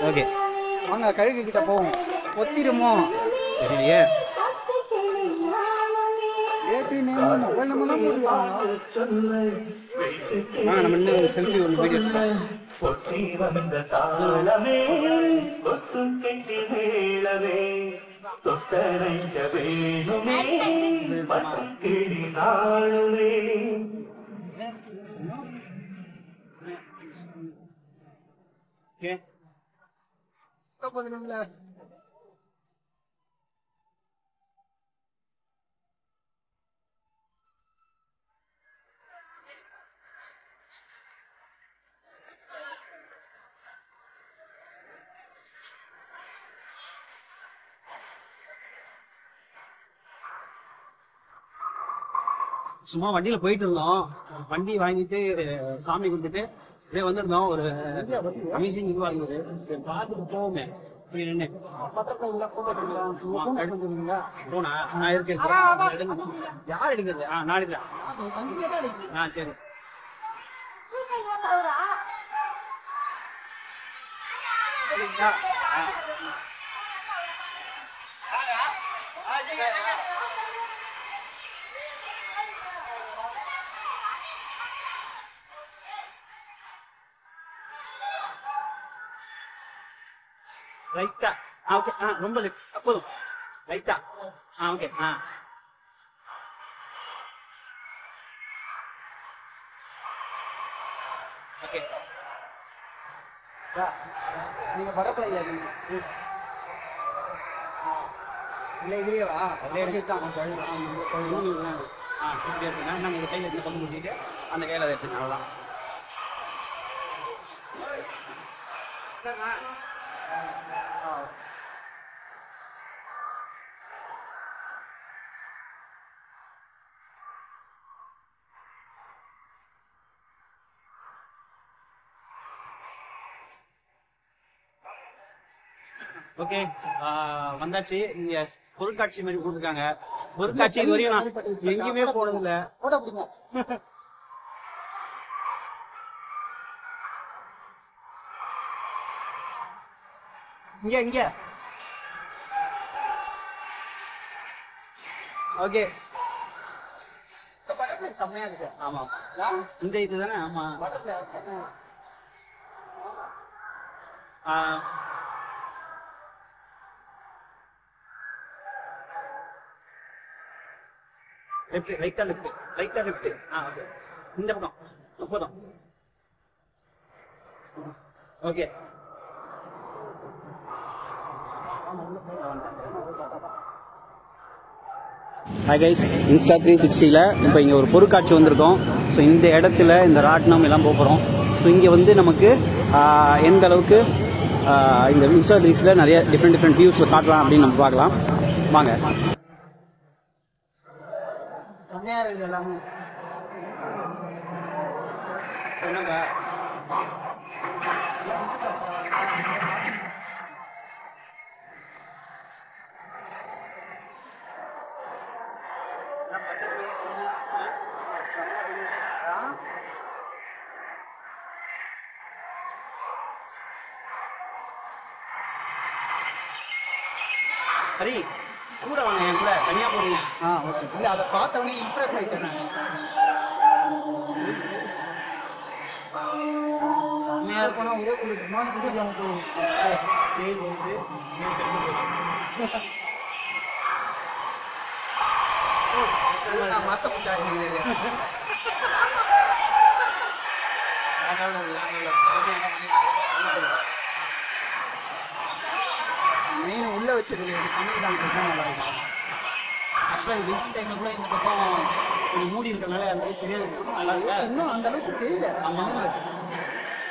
Okay வாங்க கழுகு கிட்ட போவோம். ஒத்திருமோ தெரியலையே. ஏடி நேம் மொபைல் நம்பர்லாம் போடுவாங்க. நம்ம இன்னும் ஒரு செல்ஃபி ஒரு வீடியோ எடுத்துக்கலாம். பொத்தி வந்த தாளமே கொத்தும் கெட்டி மேளவே தொட்டரைஞ்ச வேணுமே பட்டம் கிளி நாளுமே. ஓகே போதும்ல. சும்மா வண்டியில போயிட்டு இருந்தோம். வண்டி வாங்கிட்டு சாமி கும்பிட்டு இதே வந்திருந்தோம். ஒரு அமேசிங் இதுவா இருந்தது. பார்த்துட்டு போவோமே அப்படின்னு போனா நான் இருக்கேன். யார் எடுக்கிறது? நான் எடுக்கிறேன். சரி ரைட்டா. ஓகே. ரொம்ப லெஃப்ட் போதும். ரைட்டா. ஓகே. ஓகே. நீங்க படப்பல இல்ல இதுலயே வா. அப்படியே தான் நாங்க இந்த கையில எடுத்து கொண்டு முடிச்சுட்டு அந்த கையில அதை எடுத்துக்கோங்க. அவ்வளோதான். ஓகே. வந்தாச்சு. இங்க பொருட்காட்சி மாதிரி போட்டுருக்காங்க. பொருட்காட்சி இது வரையும் நான் எங்கேயுமே போனது இல்ல. போட பிடிங்க. இங்க ஓகே. படத்துல செம்மையா இருக்கு. ஆமா இந்த இது தானே. ஆமா படத்துல லெஃப்ட் ரைட்டா லெஃப்ட். ஓகே. இந்த பக்கம் போதும். ஓகே. ஹாய் கைஸ், இன்ஸ்டா 360ல இப்போ இங்கே ஒரு பொருட்காட்சி வந்திருக்கோம். ஸோ இந்த இடத்துல இந்த ராட்டினம் எல்லாம் போகிறோம். ஸோ இங்கே வந்து நமக்கு எந்த அளவுக்கு இந்த இன்ஸ்டா 360ல நிறைய டிஃப்ரெண்ட் வியூஸில் காட்டலாம் அப்படின்னு நம்ம பார்க்கலாம். வாங்க. செம்மையா இருக்குது எல்லாமே. என்னங்க ஹரி கூட வாங்க, என் கூட தனியா போறீங்க. ஓகே. இல்ல அதை பார்த்தவனே இம்ப்ரெஸ் ஆயிட்டேன் நான். செம்மையா இருக்கும். ஒரே குளிக்கு மத்த பூச்சா மெயின் உள்ள வச்சிருக்கு. தமிழ் தான் நல்லா இருக்கும். ஆக்சுவலாக வெயில் டைம்ல கூட இந்த பக்கம் கொஞ்சம் மூடி இருக்கிறதுனால அந்த தெரியாது. நல்லா இருக்கா? இன்னும் அந்த அளவுக்கு தெரியல.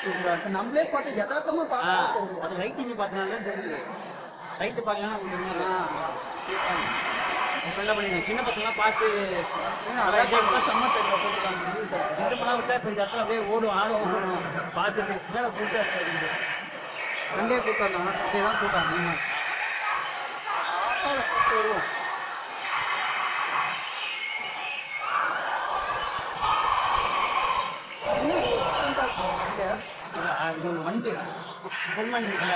சூப்பராக. நம்மளே பார்த்து யதார்த்தமா பார்த்து அது லைட்டிங் பார்த்தனால தெரியுது. லைட்டு பார்க்கலாம் சூப்பராக என்ன பண்ணிடுங்க. சின்ன பசங்களாம் பார்த்து சின்னப்பெல்லாம் விட்டா இப்போ இந்த இடத்துல அப்படியே ஓடும் ஆடும் பார்த்துட்டு மேலே புதுசாக இருக்குது. சண்டே கூட்டம் தான். சண்டே தான் கூட்டம். வருவோம். இது மண்டு பொன்மணி இருக்குல்ல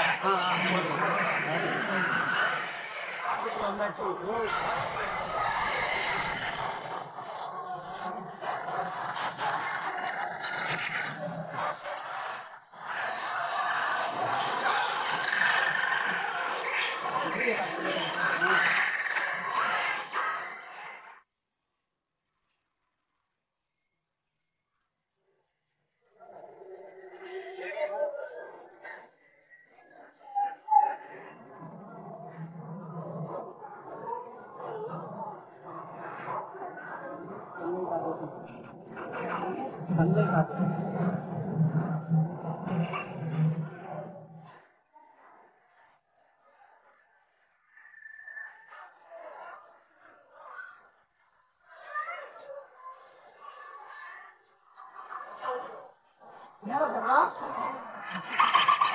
வந்தாச்சு.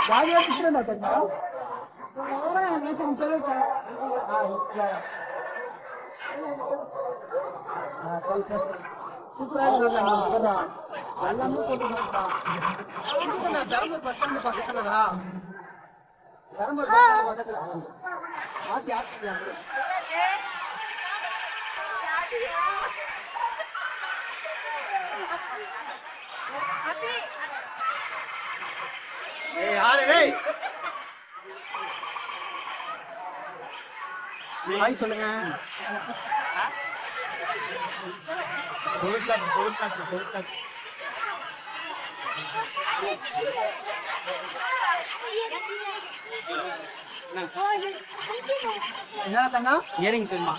ஜாலியா சுற்றுலா தெரியுமா எல்லாமே போட்டுருக்கான். பெரம்பூர் பஸ் ஸ்டாண்ட் பக்கத்துலடா. பெரம்பூர் பஸ் ஸ்டாண்ட் பக்கத்துல ஆத்தி ஆத்தி யாரு ஹாய் சொல்லுங்க. என்ன தங்க இயரிங் சொல்லுமா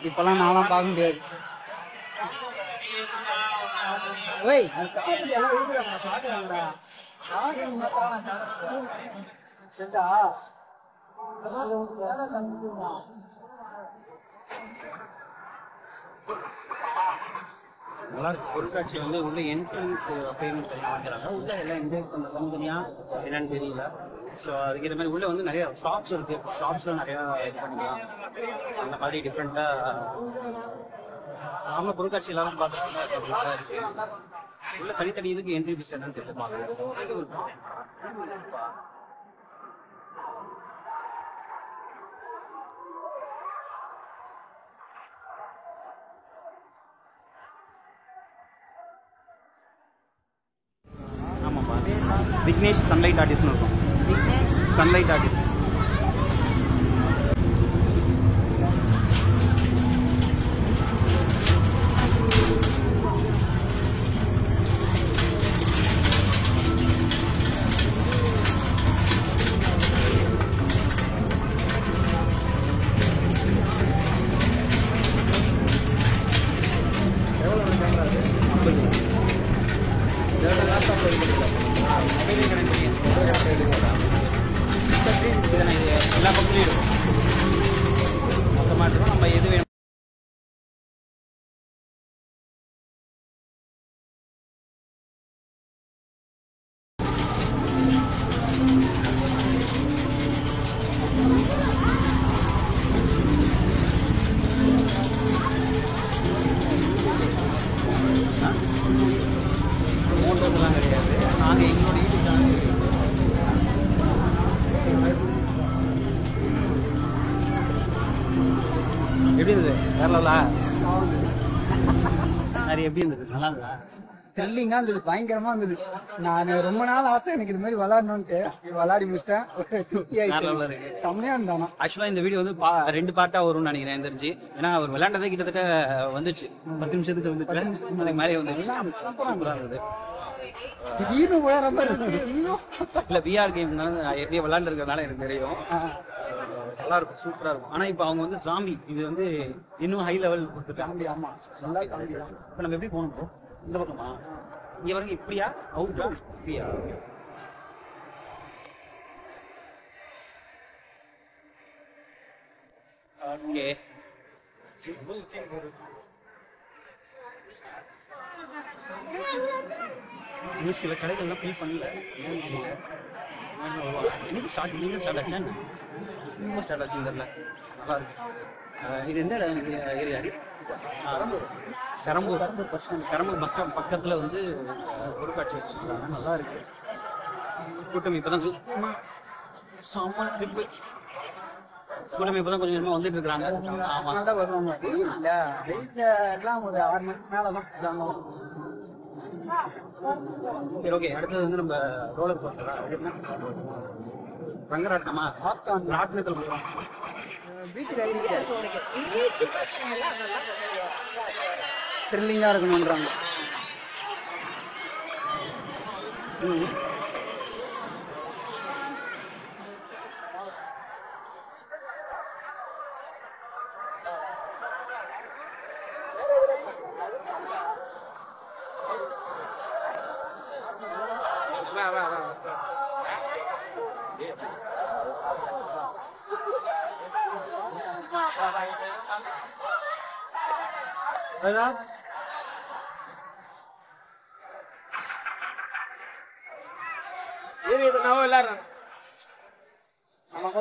இப்பெல்லாம் நான்லாம் பார்க்க முடியாது. நல்லா இருக்கு. பொருட்காட்சி வந்து உள்ள என்ட்ரன்ஸ் பேமெண்ட் வாங்குறாங்க. உள்ள எல்லாம் என்ஜாய் பண்ண தனித்தனியா என்னன்னு தெரியல. ஸோ அதுக்கு இது மாதிரி உள்ள வந்து நிறைய ஷாப்ஸ் இருக்கு. ஷாப்ஸ்ல நிறையா இது பண்ணிக்கலாம். அந்த மாதிரி டிஃப்ரெண்டா அவங்க பொருட்காட்சி எல்லாரும் பார்த்துட்டு இருக்கு. உள்ள தனித்தனி இதுக்கு என்ட்ரி ஃபீஸ் என்னன்னு தெரியல. ஆமாப்பா, விக்னேஷ் சன்லைட் ஆர்டிஸ்ட்னு இருக்கும். சன்லைட் ஆர்டிஸ்ட் எல்லா பக்கத்துலையும் இருக்கும். மொத்தமாக இருக்கும். நம்ம எது வேணும் மோட்டோஸ்லாம் கிடையாது. நாங்கள் எங்களோட யூடியூப் சேனல் எப்படி இருந்தது? கேரளாவில் சரி, எப்படி இருந்தது? நல்லா இருந்தா? த்ரில்லிங்கா இருந்தது, பயங்கரமா இருந்தது. நான் ரொம்ப நாள் ஆசை எனக்கு இது மாதிரி விளையாடணும்ட்டு விளையாடி முடிச்சிட்டேன். செம்மையா இருந்தானா. ஆக்சுவலா இந்த வீடியோ வந்து 2 பார்ட்டா வரும்னு நினைக்கிறேன் எனக்கு தெரிஞ்சு. ஏன்னா அவர் விளையாண்டதே கிட்டத்தட்ட வந்துச்சு 10 நிமிஷத்துக்கு வந்துச்சு. அதுக்கு மேலே வந்துச்சு. சூப்பரா இருந்தது. திடீர்னு விளையாடுற மாதிரி இருந்தது. இல்ல விஆர் கேம்னால எப்படியே விளையாண்டு இருக்கிறதுனால எனக்கு தெரியும். நல்லா இருக்கும், சூப்பரா இருக்கும். ஆனா இப்ப அவங்க வந்து சாம்பி, இது வந்து இன்னும் ஹை லெவல் கொடுத்துருக்காங்க. ஆமா, நல்லா காமெடி. இப்ப நம்ம எப்படி போகணும் bro? இந்த பக்கமா? இங்க வரைக்கும் இப்படியா? அவுட்டா? இப்படியா? ஓகே. இன்னும் சில கடைகள்லாம் ஃபில் பண்ணல. இன்னைக்கு ஸ்டார்ட் ஆச்சா ரொம்ப ஸ்டார்ட் ஆச்சு தெரியல. நல்லா இருக்கு. இது எந்த இடம் எனக்கு ஏரியா? பெரம்பூர் பஸ் ஸ்டாண்ட் பக்கத்தில் வந்து பொருட்காட்சி வச்சுருக்காங்க. நல்லா இருக்கு. கூட்டம் இப்போதான் செம்ம ஸ்லிப்பு. கூட்டம் இப்போதான் கொஞ்சம் கொஞ்சமாக வந்துட்டு இருக்கிறாங்க. ஆமாம் நல்லா வருவாங்க. எல்லாம் ஒரு 6 மணிக்கு மேலே தான். சரி ஓகே. அடுத்தது வந்து நம்ம ரோலர் கோஸ்டரா ரங்கராட்டமா ராட்டினத்தில் போகிறோம். த்ரில்லிங்காக இருக்கணுன்றாங்க.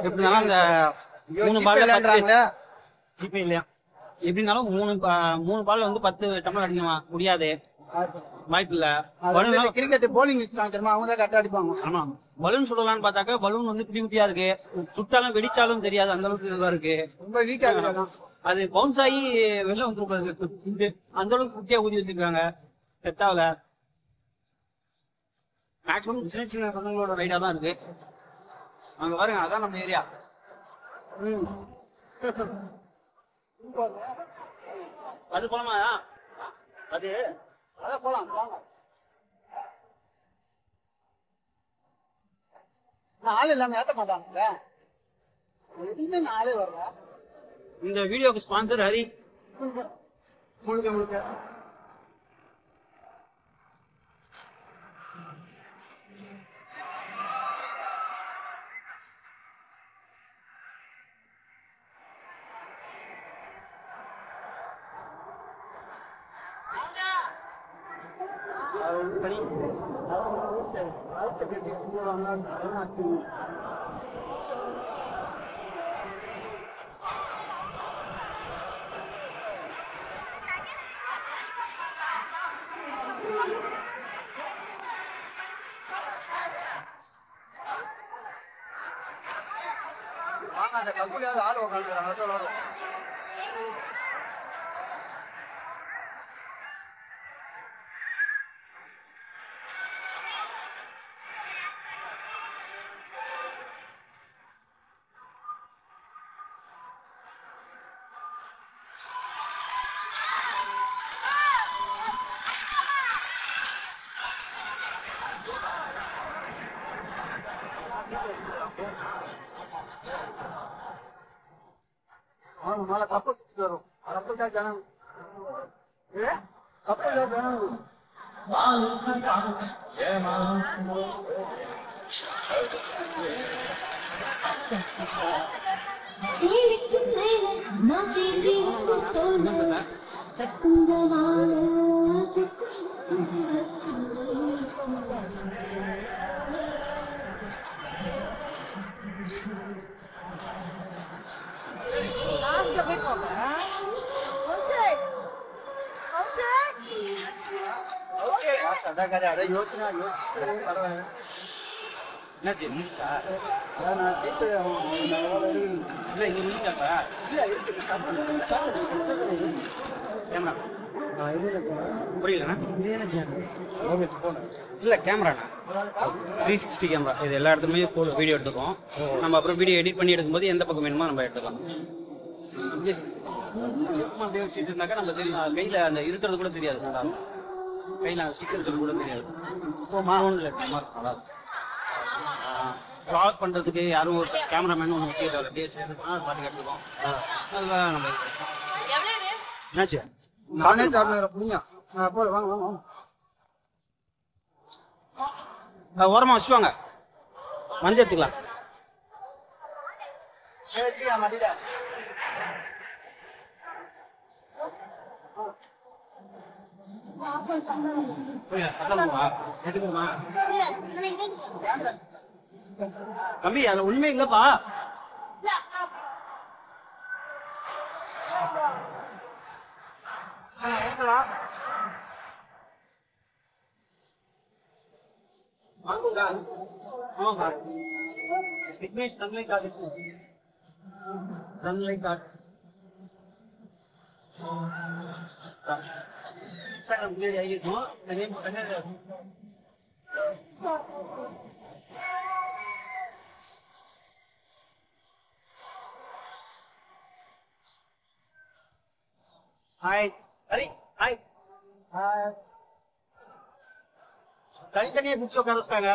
எப்படினாலும் அந்த 3 பால்ல ஜிபே இல்லையா? எப்படினாலும் 3 பால்ல வந்து 10 டம்ளர் அடிக்கணுமா? முடியாது, வாய்ப்பு இல்ல. கிரிக்கெட் போலிங் வச்சுருவாங்க தெரியுமா, அவங்க தான் கரெக்டா அடிப்பாங்க. ஆமா, பலூன் சுடலான்னு பார்த்தாக்க பலூன் வந்து குட்டி குட்டியா இருக்கு. சுட்டாலும் வெடிச்சாலும் தெரியாது, அந்த அளவுக்கு இதுவா இருக்கு. ரொம்ப வீக்கா இருக்கு. அது பவுன்ஸ் ஆகி வெளில வந்து அந்த அளவுக்கு குட்டியா ஊதி வச்சிருக்காங்க. செட் ஆகல. மேக்ஸிமம் சின்ன சின்ன பசங்களோட ரைடா தான் இருக்கு. அங்க பாருங்க, அதான் நம்ம ஏரியா. அது போலாமா? அது அதான் போலாம் வாங்க. ஆள் இல்லாம ஏத்த மாட்டாங்க. எதுவுமே ஆளே வரல. இந்த வீடியோக்கு ஸ்பான்சர் ஹரி. முழுக்க முழுக்க அந்த கம்பெனியாவது ஆள் உட்காந்துறாங்க. மேல கப்பல் சுத்தி வரும். கப்பல் தான் ஜனம். கப்பல் தான் ஜனம். அதான் கதை. அதான் யோசனை பரவாயில்ல. என்னாச்சு? முடிச்சா? அதான் நான் ஜீப்பு இல்லை, இங்கே முடிச்சாப்பா? இல்லை இருக்குது. கேமரா புரியலண்ணா. இல்லை, கேமராண்ணா 360 கேமரா. இது எல்லா இடத்துலையுமே வீடியோ எடுத்துக்கோம். நம்ம அப்புறம் வீடியோ எடிட் பண்ணி எடுக்கும்போது எந்த பக்கம் வேணுமோ நம்ம எடுத்துக்கலாம். அப்படியே வச்சுட்டு இருந்தாக்கா நம்ம தெரியும், கையில் அந்த இருக்கிறது கூட தெரியாது. நல்லா இருக்கும். கையில் அந்த ஸ்டிக்கர் இருக்கிறது கூட தெரியாது. ஃபோனில் நல்லா இருக்கும். வ்ளாக் பண்ணுறதுக்கு யாரும் ஒரு கேமராமேன் ஒன்று வச்சுக்கிட்டாரு. பாட்டு எடுத்துக்கோம். அதுதான் நம்ம என்னாச்சு? நானே சாப்பிடுறேன். புரியா போல வாங்க வாங்க வாங்க. ஓரமாக வச்சுவாங்க, வந்து எடுத்துக்கலாம். மடியில தம்பி அதுல உண்மை இல்லப்பா. Sunlight card sunlight card sir முன்னாடி ஆகிருக்கும் நேம் போட்டாங்க. ஹாய் ஹரி ஹாய் தனித்தனியே பிடிச்சி உட்காந்துருக்காங்க.